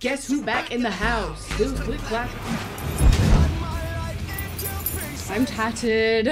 Guess who back in the house? Click, click, clack. I'm tatted.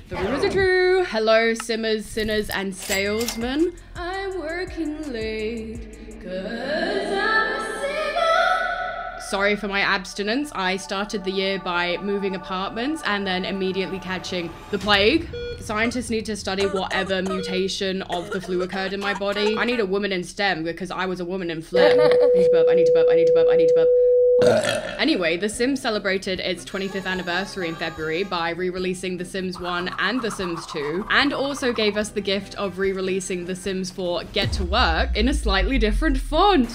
The rumors are true. Hello, simmers, sinners, and salesmen. I'm working late, 'cause I'm a sinner. Sorry for my abstinence. I started the year by moving apartments and then immediately catching the plague. Scientists need to study whatever mutation of the flu occurred in my body. I need a woman in STEM because I was a woman in phlegm. I need to burp, I need to burp, I need to burp, I need to burp. Anyway, The Sims celebrated its 25th anniversary in February by re-releasing The Sims 1 and The Sims 2, and also gave us the gift of re-releasing The Sims 4 Get to Work in a slightly different font.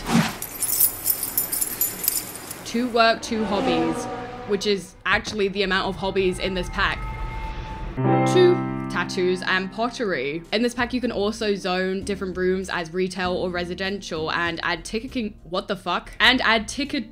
2 work, 2 hobbies, which is actually the amount of hobbies in this pack. 2 tattoos and pottery. In this pack, you can also zone different rooms as retail or residential and add ticketing. What the fuck? And add ticketing.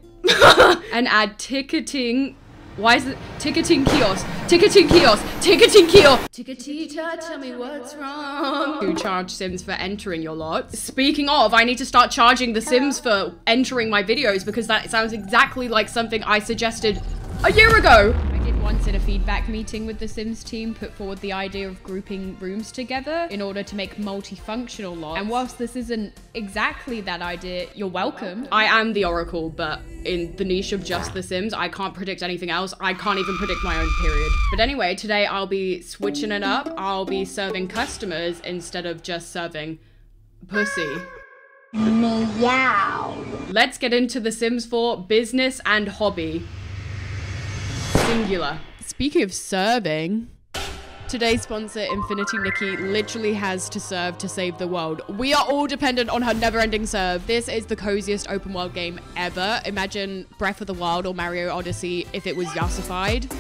Why is it ticketing kiosk? Ticketing kiosk. Ticketing kiosk. Ticketita, tell me what's wrong. To charge Sims for entering your lot. Speaking of, I need to start charging the Sims for entering my videos because that sounds exactly like something I suggested a year ago. I did once in a feedback meeting with the Sims team put forward the idea of grouping rooms together in order to make multifunctional lots. And whilst this isn't exactly that idea, you're welcome. I am the Oracle, but in the niche of just the Sims, I can't predict anything else. I can't even predict my own period. But anyway, today I'll be switching it up. I'll be serving customers instead of just serving pussy. Meow. Let's get into The Sims 4 business and hobby. Singular. Speaking of serving, today's sponsor, Infinity Nikki, literally has to serve to save the world. We are all dependent on her never-ending serve. This is the coziest open world game ever. Imagine Breath of the Wild or Mario Odyssey if it was yassified.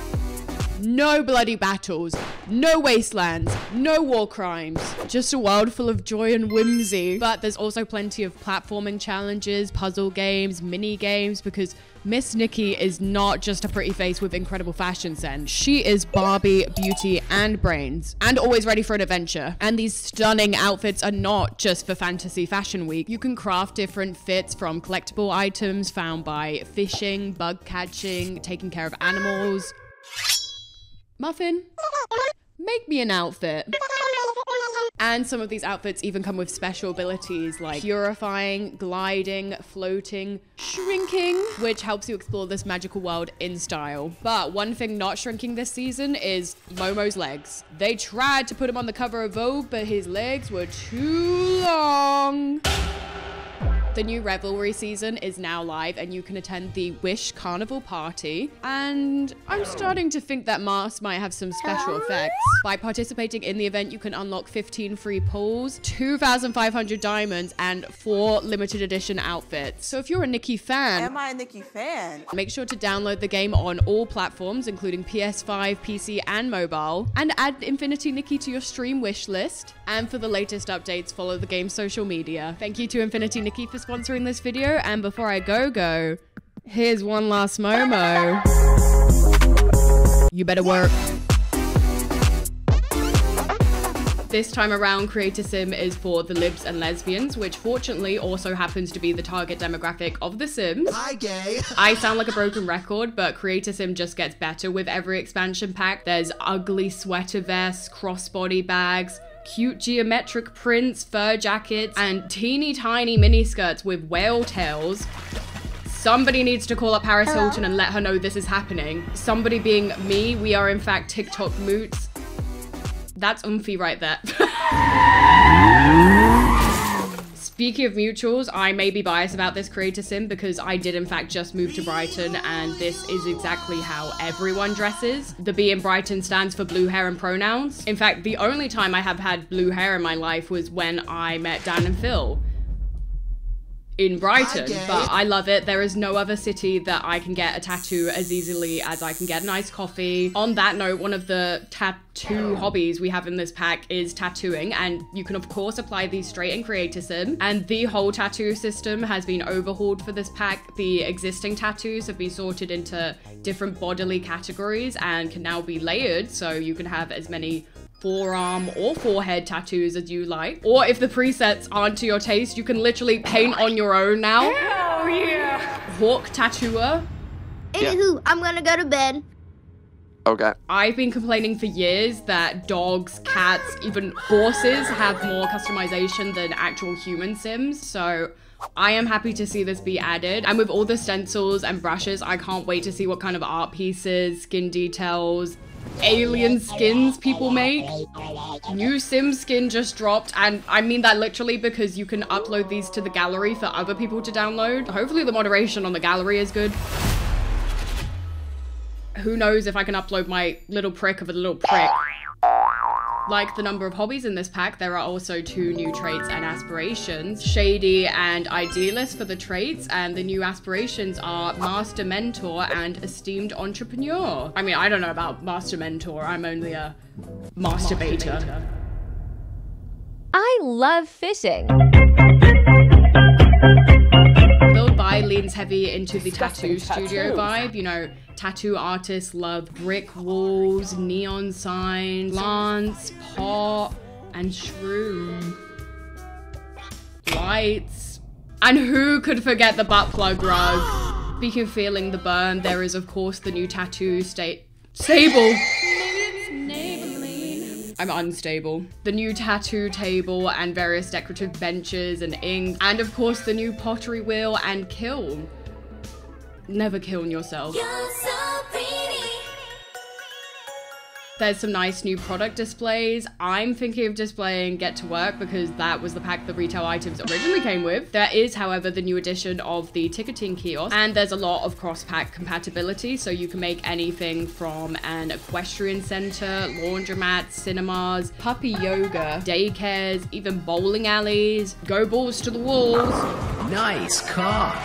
No bloody battles, no wastelands, no war crimes, just a world full of joy and whimsy. But there's also plenty of platforming challenges, puzzle games, mini games, because Miss Nikki is not just a pretty face with incredible fashion sense. She is Barbie, beauty, and brains, and always ready for an adventure. And these stunning outfits are not just for Fantasy Fashion Week. You can craft different fits from collectible items found by fishing, bug catching, taking care of animals. Muffin, make me an outfit. And some of these outfits even come with special abilities like purifying, gliding, floating, shrinking, which helps you explore this magical world in style. But one thing not shrinking this season is Momo's legs. They tried to put him on the cover of Vogue, but his legs were too long. The new Revelry season is now live and you can attend the Wish Carnival Party. And I'm starting to think that masks might have some special effects. By participating in the event, you can unlock 15 free pulls, 2,500 diamonds, and 4 limited edition outfits. So if you're a Nikki fan, am I a Nikki fan? Make sure to download the game on all platforms, including PS5, PC, and mobile, and add Infinity Nikki to your stream wish list. And for the latest updates, follow the game's social media. Thank you to Infinity Nikki for sponsoring this video, and before I go, here's one last Momo. You better work. This time around, Creator Sim is for the libs and lesbians, which fortunately also happens to be the target demographic of The Sims. Hi, gay. I sound like a broken record, but Creator Sim just gets better with every expansion pack. There's ugly sweater vests, crossbody bags, cute geometric prints, fur jackets, and teeny tiny mini skirts with whale tails. Somebody needs to call up Paris Hilton and let her know this is happening. Somebody being me, we are in fact TikTok moots. That's umphy right there. Speaking of mutuals, I may be biased about this Creator Sim because I did in fact just move to Brighton and this is exactly how everyone dresses. The B in Brighton stands for blue hair and pronouns. In fact, the only time I have had blue hair in my life was when I met Dan and Phil in Brighton, but I love it. There is no other city that I can get a tattoo as easily as I can get an iced coffee. On that note, one of the tattoo hobbies we have in this pack is tattooing, and you can of course apply these straight in Creator Sim, and the whole tattoo system has been overhauled for this pack. The existing tattoos have been sorted into different bodily categories and can now be layered, so you can have as many forearm or forehead tattoos as you like. Or if the presets aren't to your taste, you can literally paint on your own now. Hell yeah! pork tattooer. Anywho, I'm gonna go to bed. Okay. I've been complaining for years that dogs, cats, even horses have more customization than actual human Sims, so I am happy to see this be added. And with all the stencils and brushes, I can't wait to see what kind of art pieces, skin details, alien skins people make. New Sim skin just dropped, and I mean that literally because you can upload these to the gallery for other people to download. Hopefully the moderation on the gallery is good. Who knows if I can upload my little prick of a little prick. Like the number of hobbies in this pack, there are also 2 new traits and aspirations. Shady and Idealist for the traits, and the new aspirations are Master Mentor and Esteemed Entrepreneur. I mean, I don't know about Master Mentor, I'm only a masturbator. I love fishing. Build By leans heavy into the tattoo studio vibe. You know, tattoo artists love brick walls, neon signs, plants, pot, and shroom. Lights. And who could forget the butt plug rug? Speaking of feeling the burn, there is of course the new tattoo stable. I'm unstable. The new tattoo table and various decorative benches and ink. And of course the new pottery wheel and kiln. Never kiln yourself. You're so pretty. There's some nice new product displays. I'm thinking of displaying Get to Work because that was the pack the retail items originally came with. There is, however, the new addition of the ticketing kiosk, and there's a lot of cross-pack compatibility, so you can make anything from an equestrian center, laundromats, cinemas, puppy yoga, daycares, even bowling alleys. Go balls to the walls. Nice car.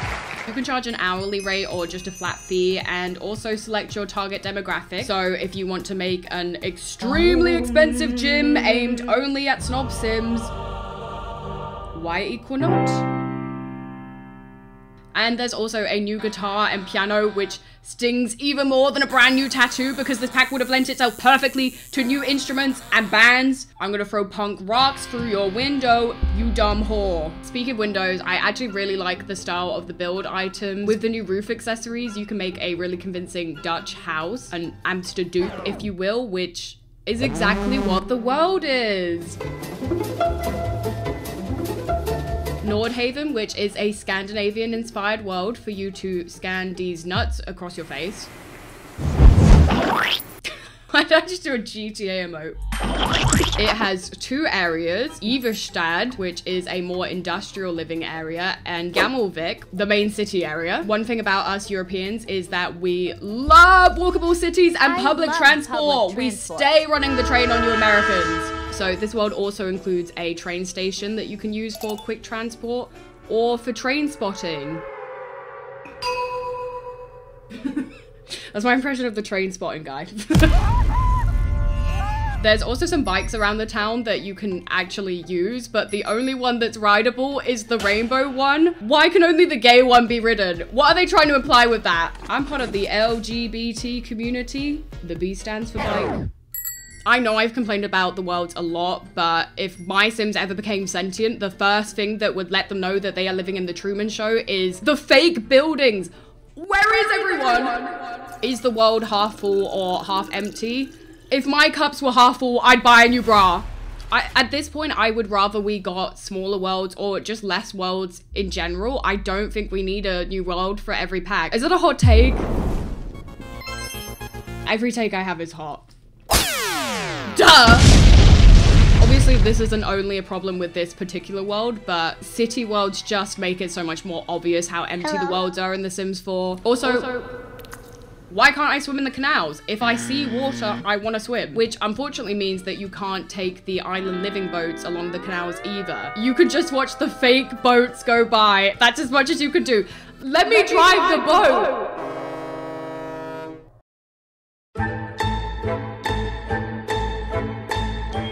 You can charge an hourly rate or just a flat fee, and also select your target demographic. So if you want to make an extremely expensive gym aimed only at snob Sims, not? And there's also a new guitar and piano, which stings even more than a brand new tattoo because this pack would have lent itself perfectly to new instruments and bands. I'm gonna throw punk rocks through your window, you dumb whore. Speaking of windows, I actually really like the style of the build items. With the new roof accessories, you can make a really convincing Dutch house, an Amsterdam, if you will, which is exactly what the world is. Nordhaven, which is a Scandinavian-inspired world for you to scan these nuts across your face. Why did I just do a GTA emote? It has 2 areas, Iverstad, which is a more industrial living area, and Gammelvik, the main city area. One thing about us Europeans is that we love walkable cities and public transport. We stay running the train on you Americans. So this world also includes a train station that you can use for quick transport or for train spotting. That's my impression of the train spotting guy. There's also some bikes around the town that you can actually use, but the only one that's rideable is the rainbow one. Why can only the gay one be ridden? What are they trying to imply with that? I'm part of the LGBT community. The B stands for bike. I know I've complained about the worlds a lot, but if my Sims ever became sentient, the first thing that would let them know that they are living in the Truman Show is the fake buildings. Where is everyone? Is the world half full or half empty? If my cups were half full, I'd buy a new bra. At this point, I would rather we got smaller worlds or just less worlds in general. I don't think we need a new world for every pack. Is it a hot take? Every take I have is hot. Duh! Obviously, this isn't only a problem with this particular world, but city worlds just make it so much more obvious how empty the worlds are in The Sims 4. Also, why can't I swim in the canals? If I see water, I want to swim. Which unfortunately means that you can't take the island living boats along the canals either. You could just watch the fake boats go by. That's as much as you could do. Let me drive the boat!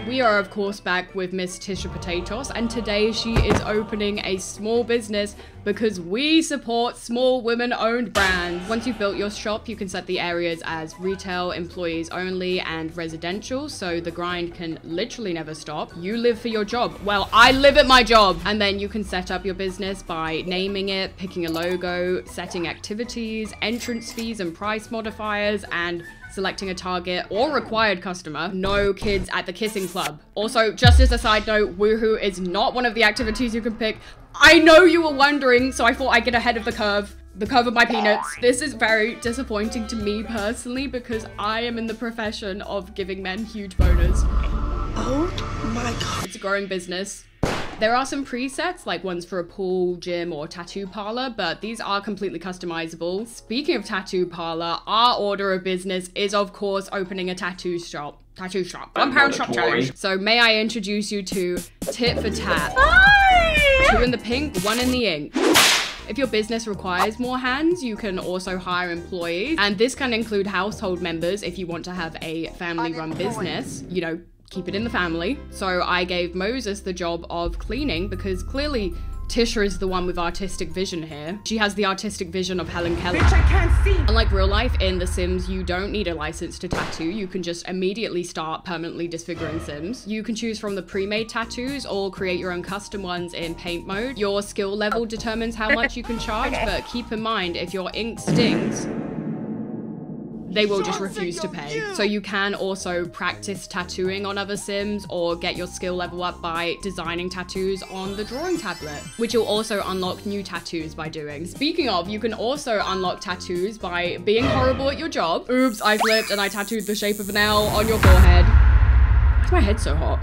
We are of course back with Miss Tisha Potatoes, and today she is opening a small business because we support small women-owned brands. Once you've built your shop, you can set the areas as retail, employees only, and residential, so the grind can literally never stop. You live for your job. Well, I live at my job. And then you can set up your business by naming it, picking a logo, setting activities, entrance fees and price modifiers, and selecting a target or required customer. No kids at the kissing club. Also, just as a side note, woohoo is not one of the activities you can pick. I know you were wondering, so I thought I'd get ahead of the curve of my peanuts. This is very disappointing to me personally because I am in the profession of giving men huge boners. Oh my god. It's a growing business. There are some presets, like ones for a pool, gym, or tattoo parlor, but these are completely customizable. Speaking of tattoo parlor, our order of business is, of course, opening a tattoo shop. £1 shop challenge. So may I introduce you to Tit for Tat. Hi! 2 in the pink, 1 in the ink. If your business requires more hands, you can also hire employees. And this can include household members if you want to have a family-run business, you know, keep it in the family. So I gave Moses the job of cleaning because clearly Tisha is the one with artistic vision here. She has the artistic vision of Helen Keller. Bitch, I can't see. Unlike real life, in The Sims, you don't need a license to tattoo. You can just immediately start permanently disfiguring Sims. You can choose from the pre-made tattoos or create your own custom ones in paint mode. Your skill level determines how much you can charge, but keep in mind, if your ink stings, they will just refuse to pay. So you can also practice tattooing on other Sims or get your skill level up by designing tattoos on the drawing tablet, which you'll also unlock new tattoos by doing. Speaking of, you can also unlock tattoos by being horrible at your job. Oops, I flipped and I tattooed the shape of an L on your forehead. Why's my head so hot?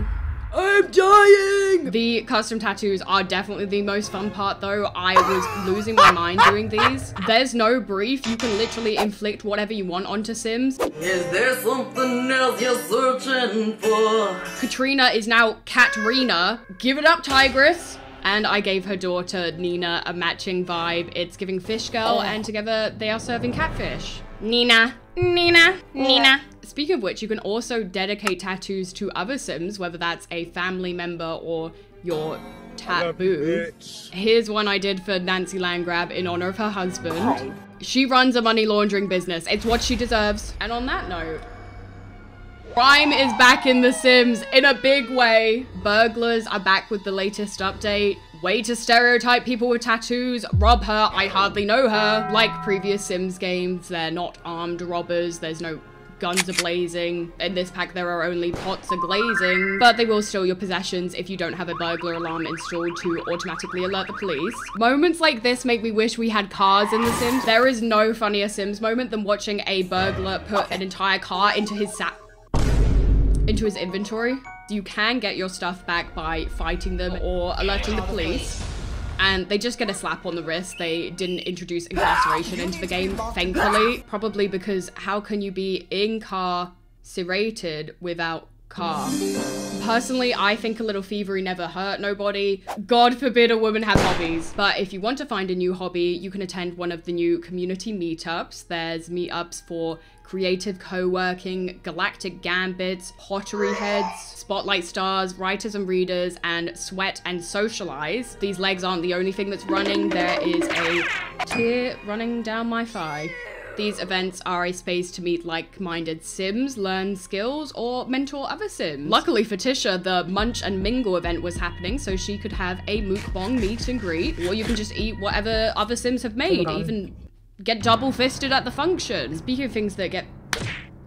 I'm dying! The custom tattoos are definitely the most fun part though. I was losing my mind doing these. There's no brief. You can literally inflict whatever you want onto Sims. Is there something else you're searching for? Katrina is now Katrina. Give it up, Tigress. And I gave her daughter, Nina, a matching vibe. It's giving fish girl, and together they are serving catfish. Nina. Speaking of which, you can also dedicate tattoos to other Sims, whether that's a family member or your taboo. Here's one I did for Nancy Landgrab in honor of her husband. She runs a money laundering business. It's what she deserves. And on that note, crime is back in The Sims in a big way. Burglars are back with the latest update. Way to stereotype people with tattoos. Rob her, I hardly know her. Like previous Sims games, they're not armed robbers. There's no guns a-blazing. In this pack, there are only pots a-glazing, but they will steal your possessions if you don't have a burglar alarm installed to automatically alert the police. Moments like this make me wish we had cars in The Sims. There is no funnier Sims moment than watching a burglar put an entire car into his inventory. You can get your stuff back by fighting them or alerting the police. And they just get a slap on the wrist. They didn't introduce incarceration into the game, thankfully. Probably because how can you be incarcerated without car? Personally, I think a little thievery never hurt nobody. God forbid a woman have hobbies. But if you want to find a new hobby, you can attend one of the new community meetups. There's meetups for creative co-working, galactic gambits, pottery heads, spotlight stars, writers and readers, and sweat and socialize. These legs aren't the only thing that's running. There is a tear running down my thigh. These events are a space to meet like-minded Sims, learn skills, or mentor other Sims. Luckily for Tisha, the Munch and Mingle event was happening, so she could have a mukbang meet and greet, or you can just eat whatever other Sims have made, even get double-fisted at the function. Speaking of things that get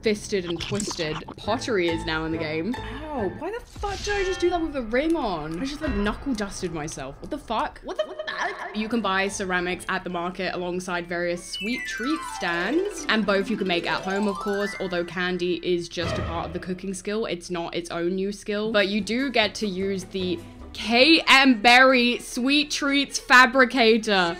fisted and twisted, pottery is now in the game. Ow, why the fuck did I just do that with a ring on? I just like knuckle dusted myself. What the fuck? What the fuck? You can buy ceramics at the market alongside various sweet treat stands, and both you can make at home, of course, although candy is just a part of the cooking skill. It's not its own new skill, but you do get to use the K.M. Berry Sweet Treats Fabricator.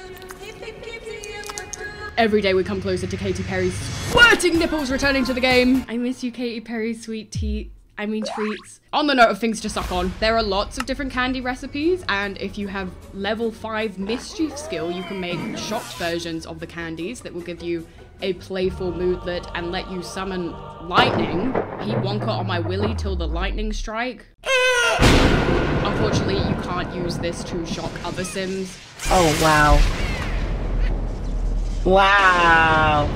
Every day we come closer to Katy Perry's squirting nipples returning to the game. I miss you, Katy Perry's sweet treats. On the note of things to suck on, there are lots of different candy recipes, and if you have level 5 mischief skill, you can make shocked versions of the candies that will give you a playful moodlet and let you summon lightning. He wonka on my willy till the lightning strike. Unfortunately, you can't use this to shock other Sims. Oh, wow. Wow.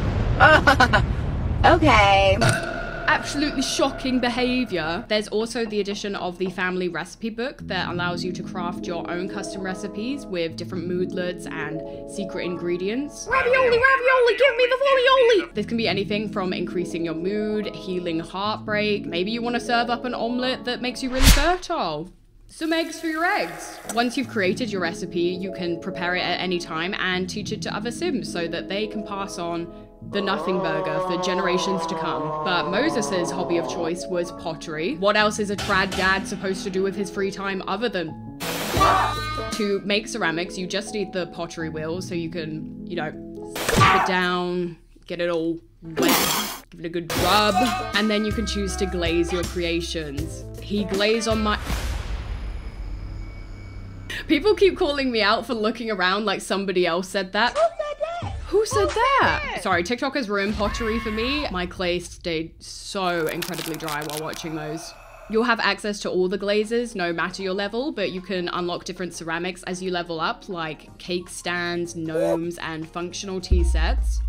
Okay. Absolutely shocking behavior. There's also the addition of the family recipe book that allows you to craft your own custom recipes with different moodlets and secret ingredients. Ravioli, ravioli, give me the ravioli! This can be anything from increasing your mood, healing heartbreak. Maybe you want to serve up an omelet that makes you really fertile. Some eggs for your eggs. Once you've created your recipe, you can prepare it at any time and teach it to other Sims so that they can pass on the nothing burger for generations to come. But Moses's hobby of choice was pottery. What else is a trad dad supposed to do with his free time other than to make ceramics? You just need the pottery wheel so you can, you know, slap it down, get it all wet, give it a good rub, and then you can choose to glaze your creations. He glazed on my... People keep calling me out for looking around like somebody else said that. Who said that? Sorry, TikTok has ruined pottery for me. My clay stayed so incredibly dry while watching those. You'll have access to all the glazes, no matter your level, but you can unlock different ceramics as you level up, like cake stands, gnomes, and functional tea sets.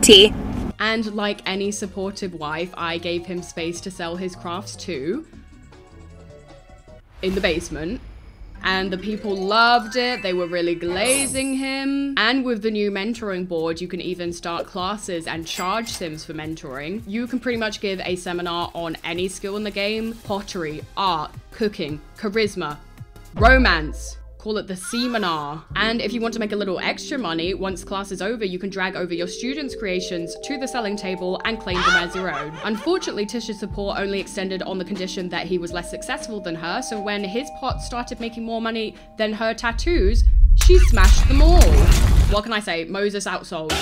Tea. And like any supportive wife, I gave him space to sell his crafts too, in the basement. And the people loved it. They were really glazing him. And with the new mentoring board, you can even start classes and charge Sims for mentoring. You can pretty much give a seminar on any skill in the game: pottery, art, cooking, charisma, romance. Call it the seminar. And if you want to make a little extra money, once class is over, you can drag over your students' creations to the selling table and claim them as your own. Unfortunately, Tish's support only extended on the condition that he was less successful than her, so when his pot started making more money than her tattoos, she smashed them all. What can I say? Moses outsold.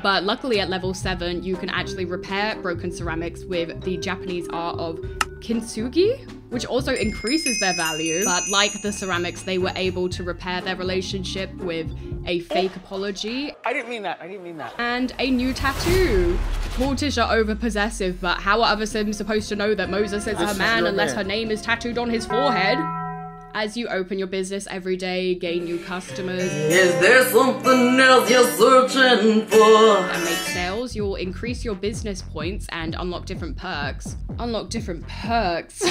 But luckily at level 7, you can actually repair broken ceramics with the Japanese art of kintsugi, which also increases their value. But like the ceramics, they were able to repair their relationship with a fake apology. I didn't mean that, I didn't mean that. And a new tattoo. Call Tisha over possessive, but how are other Sims supposed to know that Moses is her man unless her name is tattooed on his forehead? As you open your business every day, gain new customers, Is there something else you're searching for? and make sales, you'll increase your business points and unlock different perks. Unlock different perks.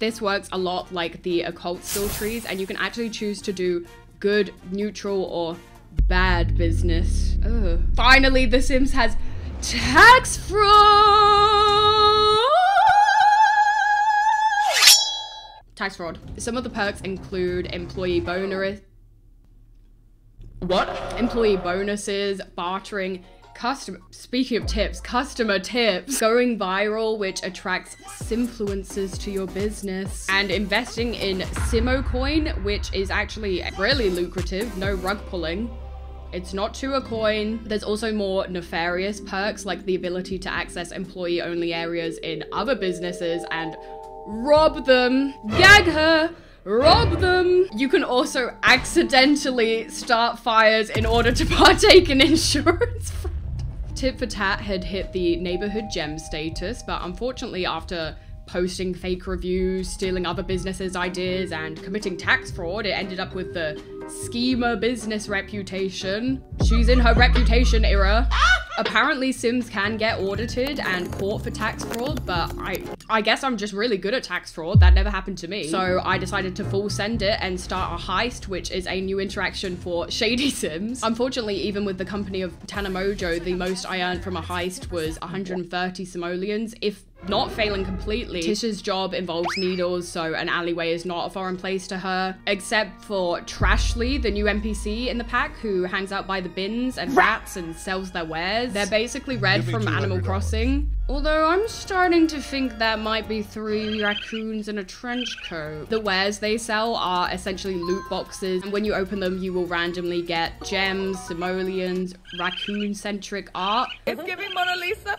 This works a lot like the occult skill trees, and you can actually choose to do good, neutral, or bad business. Ugh. Finally, The Sims has tax fraud! Tax fraud. Some of the perks include employee bonus. What? Employee bonuses, bartering, speaking of tips, customer tips, going viral, which attracts Simfluencers to your business, and investing in Simo coin, which is actually really lucrative, no rug pulling. It's not to a coin. There's also more nefarious perks, like the ability to access employee-only areas in other businesses and rob them. Gag her. Rob them. You can also accidentally start fires in order to partake in insurance fraud. Tit for Tat had hit the neighborhood gem status, but unfortunately after posting fake reviews, stealing other businesses' ideas, and committing tax fraud, it ended up with the schemer business reputation. She's in her reputation era. Apparently Sims can get audited and caught for tax fraud, but I guess I'm just really good at tax fraud. That never happened to me. So I decided to full send it and start a heist, which is a new interaction for shady Sims. Unfortunately, even with the company of Tanamojo, the most I earned from a heist was 130 simoleons, if not failing completely. Tisha's job involves needles, so an alleyway is not a foreign place to her, except for Trashly, the new NPC in the pack, who hangs out by the bins and rats and sells their wares. They're basically Red from Animal Crossing. Although I'm starting to think that might be 3 raccoons in a trench coat. The wares they sell are essentially loot boxes, and when you open them, you will randomly get gems, simoleons, raccoon-centric art. It's giving Mona Lisa.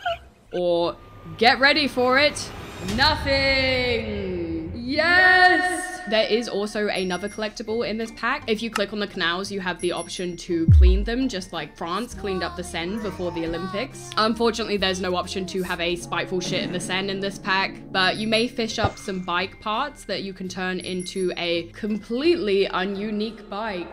Or get ready for it, nothing. Yes! There is also another collectible in this pack. If you click on the canals, you have the option to clean them, just like France cleaned up the Seine before the Olympics. Unfortunately, there's no option to have a spiteful shit in the Seine in this pack, but you may fish up some bike parts that you can turn into a completely ununique bike.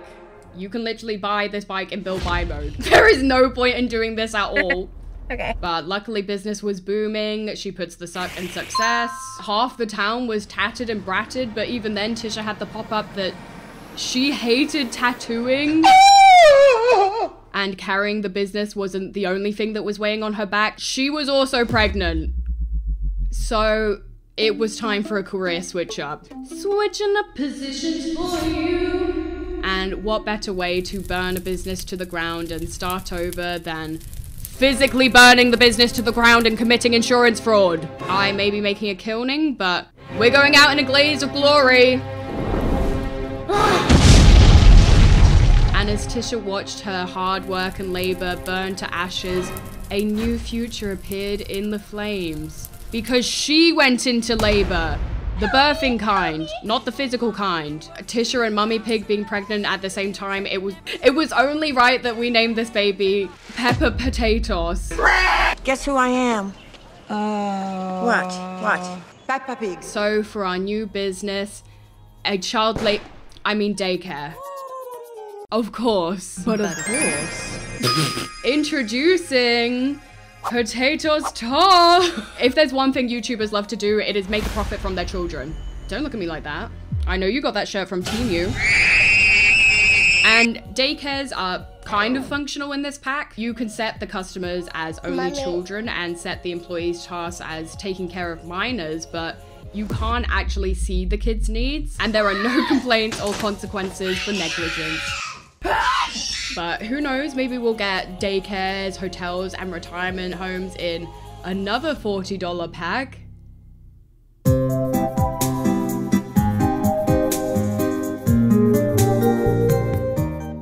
You can literally buy this bike in build buy mode. There is no point in doing this at all. Okay. But luckily business was booming. She puts the suck in success. Half the town was tattered and bratted, but even then Tisha had the pop-up that she hated tattooing. And carrying the business wasn't the only thing that was weighing on her back. She was also pregnant. So it was time for a career switch up. Switching up positions for you. And what better way to burn a business to the ground and start over than physically burning the business to the ground and committing insurance fraud. I may be making a killing, but we're going out in a blaze of glory. And as Tisha watched her hard work and labor burn to ashes, a new future appeared in the flames. Because she went into labor. The birthing kind, not the physical kind. Tisha and Mummy Pig being pregnant at the same time, it was only right that we named this baby Pepper Potatoes. Guess who I am? What? Peppa Pig. So for our new business, a daycare. Of course. But of course. Introducing Potatoes Top. If there's one thing YouTubers love to do, it is make a profit from their children. Don't look at me like that. I know you got that shirt from Team U. And daycares are kind of functional in this pack. You can set the customers as only children and set the employees' tasks as taking care of minors, but you can't actually see the kids' needs. And there are no complaints or consequences for negligence. But who knows, maybe we'll get daycares, hotels, and retirement homes in another $40 pack.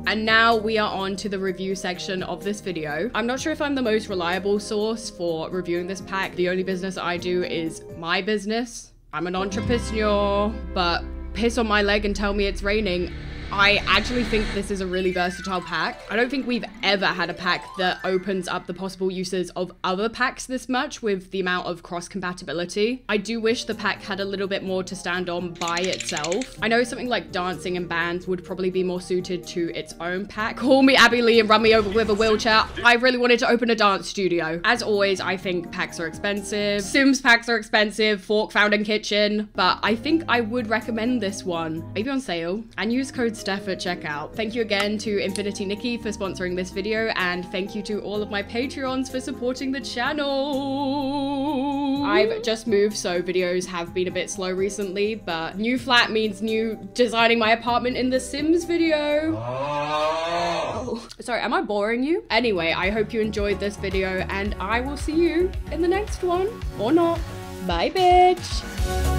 And now we are on to the review section of this video. I'm not sure if I'm the most reliable source for reviewing this pack. The only business I do is my business. I'm an entrepreneur, but piss on my leg and tell me it's raining. I actually think this is a really versatile pack. I don't think we've ever had a pack that opens up the possible uses of other packs this much with the amount of cross-compatibility. I do wish the pack had a little bit more to stand on by itself. I know something like dancing and bands would probably be more suited to its own pack. Call me Abby Lee and run me over with a wheelchair. I really wanted to open a dance studio. As always, I think packs are expensive. Sims packs are expensive. Fork found in kitchen. But I think I would recommend this one. Maybe on sale. And use code Steph at checkout. Thank you again to Infinity Nikki for sponsoring this video, and thank you to all of my Patreons for supporting the channel. I've just moved, so videos have been a bit slow recently, but new flat means new designing my apartment in the Sims video. Oh, sorry, am I boring you? Anyway, I hope you enjoyed this video, and I will see you in the next one. Or not. Bye, bitch.